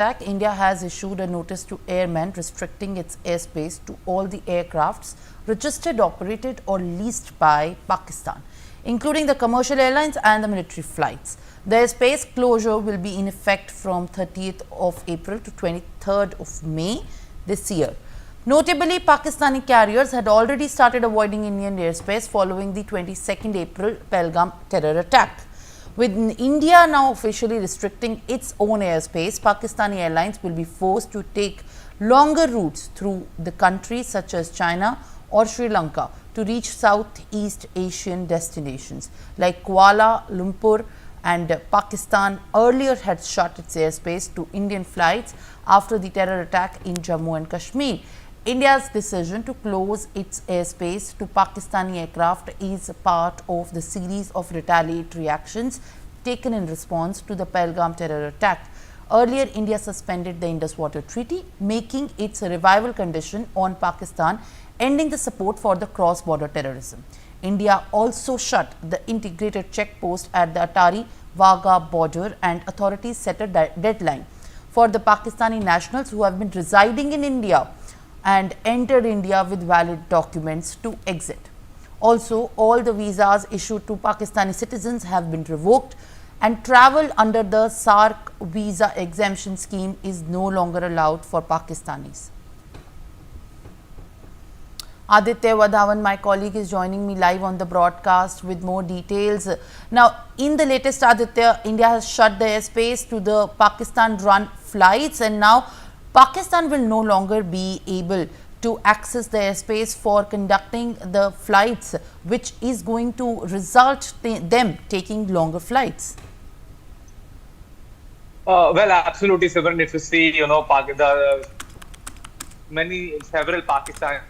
attack, India has issued a notice to airmen restricting its airspace to all the aircrafts registered, operated or leased by Pakistan, including the commercial airlines and the military flights. The airspace closure will be in effect from 30th of April to 23rd of May this year. Notably, Pakistani carriers had already started avoiding Indian airspace following the 22nd April Pahalgam terror attack. With India now officially restricting its own airspace, Pakistani airlines will be forced to take longer routes through the country such as China or Sri Lanka to reach Southeast Asian destinations like Kuala Lumpur, and Pakistan earlier had shut its airspace to Indian flights after the terror attack in Jammu and Kashmir. India's decision to close its airspace to Pakistani aircraft is part of the series of retaliatory actions taken in response to the Pahalgam terror attack. Earlier, India suspended the Indus Waters Treaty, making its a revival condition on Pakistan, ending the support for the cross-border terrorism. India also shut the integrated checkpost at the Attari-Wagah border, and authorities set a deadline for the Pakistani nationals who have been residing in India and entered India with valid documents to exit. Also, all the visas issued to Pakistani citizens have been revoked, and travel under the SAARC visa exemption scheme is no longer allowed for Pakistanis. Aditya Vadhavan, my colleague, is joining me live on the broadcast with more details. Now, in the latest, Aditya, India has shut the airspace to the Pakistan-run flights, and now Pakistan will no longer be able to access the airspace for conducting the flights, which is going to result them taking longer flights. Well, absolutely, Simran. If you see, several Pakistan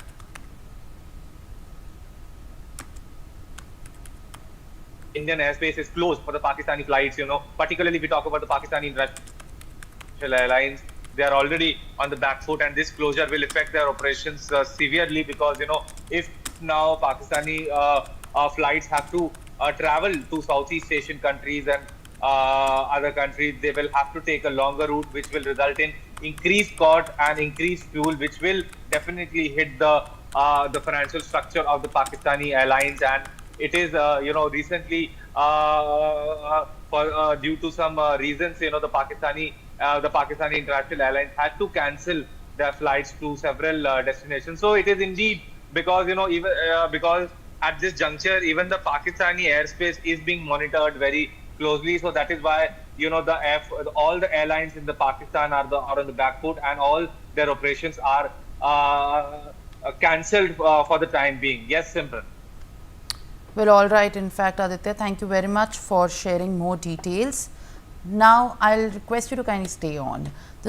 Indian airspace is closed for the Pakistani flights. Particularly if we talk about the Pakistani international airlines, they are already on the back foot, and this closure will affect their operations severely, because if now Pakistani flights have to travel to Southeast Asian countries and other countries, they will have to take a longer route, which will result in increased cost and increased fuel, which will definitely hit the financial structure of the Pakistani airlines. And it is recently due to some reasons, the Pakistani international airlines had to cancel their flights to several destinations. So it is indeed because even because at this juncture, even the Pakistani airspace is being monitored very closely. So that is why all the airlines in the Pakistan are on the back foot, and all their operations are cancelled for the time being. Yes, Simran. Well, all right. In fact, Aditya, thank you very much for sharing more details. Now, I'll request you to kindly stay on.